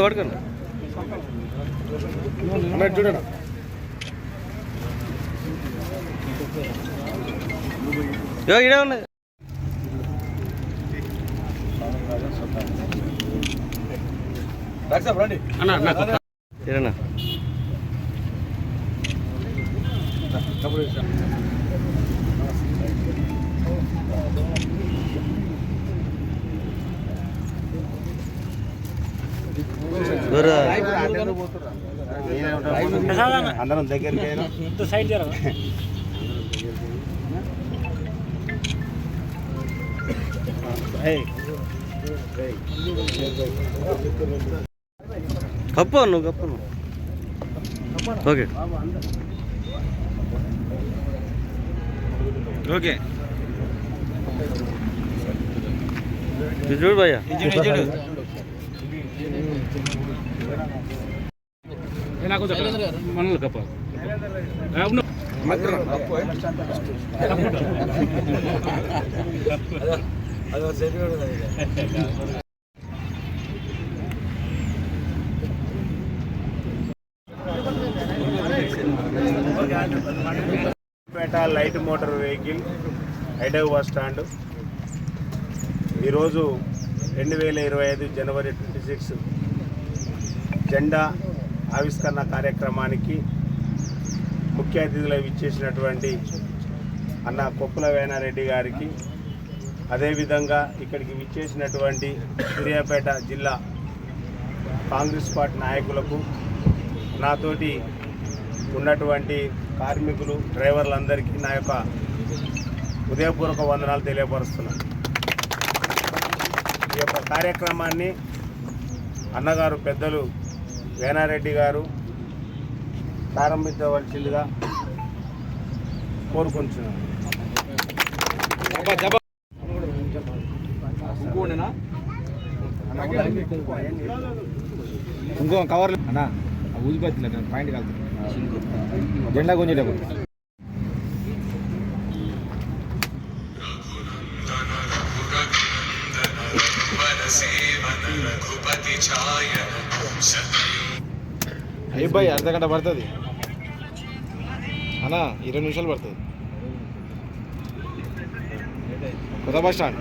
పడుకోండి చూడండి. ఇడే ఉన్నది. అన్న అందరం దగ్గరికి సైడ్ కప్పు నువ్వు కప్పు ఓకే ఓకే చూడు భయ్యా మనలో కప్ప పేట light motor vehicle Hyderabad bus stand ఈరోజు 2025 జనవరి 26 జెండా ఆవిష్కరణ కార్యక్రమానికి ముఖ్య అతిథులు ఇచ్చేసినటువంటి అన్న కొప్పుల వేనారెడ్డి గారికి, అదేవిధంగా ఇక్కడికి విచ్చేసినటువంటి సూర్యాపేట జిల్లా కాంగ్రెస్ పార్టీ నాయకులకు, నాతోటి ఉన్నటువంటి కార్మికులు, డ్రైవర్లందరికీ నా యొక్క హృదయపూర్వక వందనాలు తెలియపరుస్తున్నాను. ఈ యొక్క కార్యక్రమాన్ని అన్నగారు పెద్దలు వేనారెడ్డి గారు ప్రారంభించవలసిందిగా కోరుకుంటున్నాను. ఇంకో కవర్లు అన్నా ఊదిపోతుంది పాయింట్ కాదు జెండా గుంజేటప్పుడు. అయ్యబ్బాయి అర్ధగంట పడుతుంది అన్నా, 20 నిమిషాలు పడుతుంది. కొత్త బస్ స్టాండ్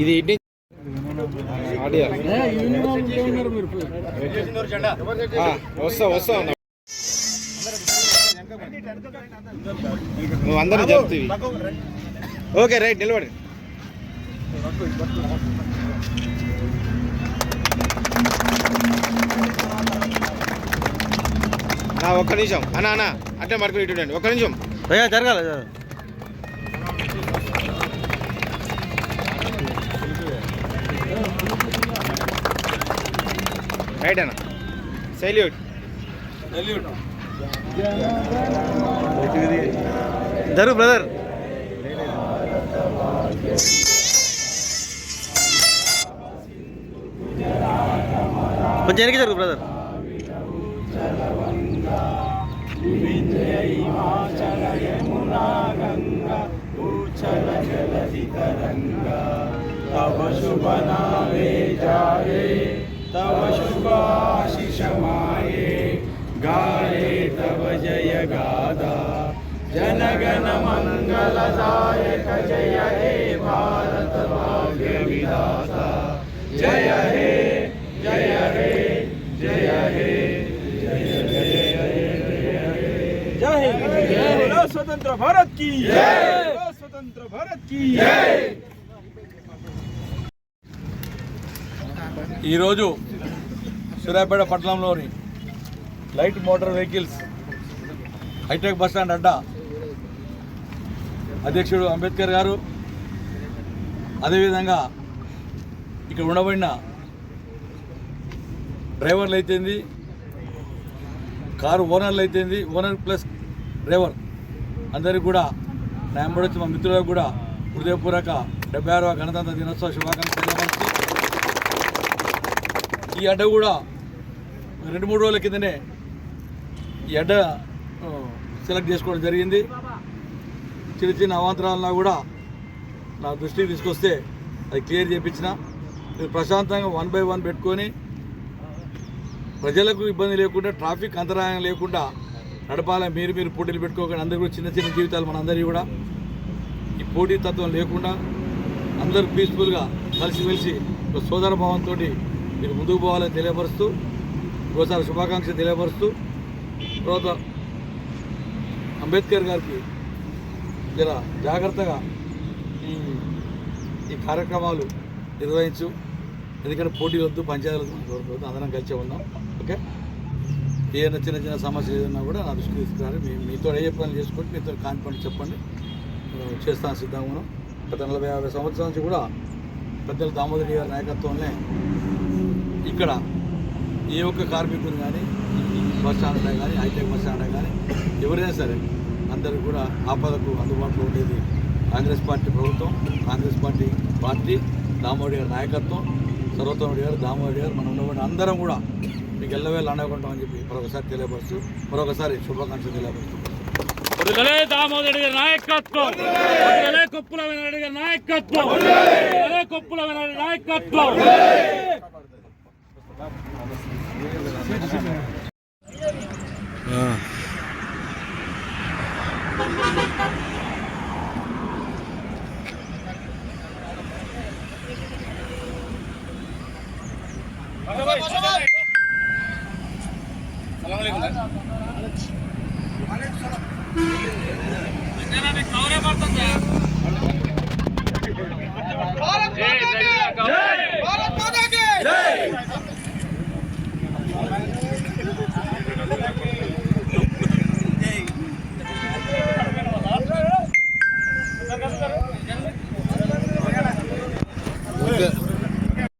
ఇది ఇంటి వస్తా నువ్వు అందరినీ చెప్తావి. ఓకే రైట్, నిలబడి. ఒక్క నిమిషం అన్నా అట్లే మడుకుని ఇటుండండి. ఒక్క నిమిషం భయ్యా జరగాల. రైట్ అన్న, సెల్యూట్. జరుగు బ్రదర్. కొంచెం వెనక్కి జరుగు బ్రదర్. तव शुभ नामे जाए, तव शुभाशिष माये, गाये तव जय गाथा, जनगण मंगलदायक जय हे भारत भाग्य विधाता, जय हे जय हे जय हे जय स्वतंत्र भारत की जय, स्वतंत्र भारत की जय. ఈరోజు సూర్యాపేట పట్టణంలోని light motor vehicles hitech bus stand అడ్డా అధ్యక్షుడు అంబేద్కర్ గారు, అదేవిధంగా ఇక్కడ ఉండబడిన డ్రైవర్లు అయితేంది, కారు ఓనర్లు అయితేంది, ఓనర్ ప్లస్ డ్రైవర్ అందరికీ కూడా నా వెంబడి మా మిత్రులకు కూడా హృదయపూర్వక 76వ గణతంత్ర దినోత్సవ శుభాకాంక్షలు తెలియపరుస్తూ, ఈ అడ్డ కూడా 2-3 రోజుల కిందనే ఈ అడ్డ సెలెక్ట్ చేసుకోవడం జరిగింది. చిన్న చిన్న అవాంతరాలన్నా కూడా నా దృష్టికి తీసుకొస్తే అది క్లియర్ చేయించిన. మీరు ప్రశాంతంగా 1 by 1 పెట్టుకొని ప్రజలకు ఇబ్బంది లేకుండా ట్రాఫిక్ అంతరాయం లేకుండా నడపాలని మీరు పోటీలు పెట్టుకోకుండా అందరూ కూడా చిన్న చిన్న జీవితాలు మనందరికీ కూడా ఈ పోటీతత్వం లేకుండా అందరూ పీస్ఫుల్గా కలిసిమెలిసి ఒక సోదర భావంతో మీరు ముందుకు పోవాలని తెలియపరుస్తూ ఇంకోసారి శుభాకాంక్షలు తెలియపరుస్తూ తర్వాత అంబేద్కర్ గారికి జర జాగ్రత్తగా ఈ కార్యక్రమాలు నిర్వహించు. ఎందుకంటే పోటీలు వద్దు, పంచాయతీలు వద్దు, అందరం కలిసి ఉన్నాం. ఓకే, ఏదైనా చిన్న చిన్న సమస్యలు ఏదన్నా కూడా నా దృష్టికి తీసుకురాలి. మీతో ఏ పనులు చేసుకోండి, మీతో కాన్ఫిడెంట్ చెప్పండి, చేస్తాను సిద్ధంగా ఉన్నాం. గత 40-50 సంవత్సరాల నుంచి కూడా పెద్దలు దామోదర్ గారి నాయకత్వంలో ఇక్కడ ఏ ఒక్క కార్మికులు కానీ బస్ స్టాండ్ కానీ హైటెక్ బస్ స్టాండ్ కానీ ఎవరైనా సరే అందరూ కూడా ఆపదకు అందుబాటులో ఉండేది కాంగ్రెస్ పార్టీ ప్రభుత్వం, కాంగ్రెస్ పార్టీ దామోదర్ గారి నాయకత్వం, సర్వోత్తముడి గారు, దామోదర్ గారు, మనం ఉన్నవాడు అందరం కూడా మీకు ఎల్లవేళ అండకుంటామని చెప్పి మరొకసారి తెలియపరుస్తూ మరొకసారి శుభాకాంక్షలు తెలియపరుస్తూ దామోదర్ గారి నాయకత్వం, కొప్పుల వెంకటరెడ్డి గారి నాయకత్వం, కొప్పుల వెంకటరెడ్డి నాయకత్వం. अस्सलाम वालेकुम।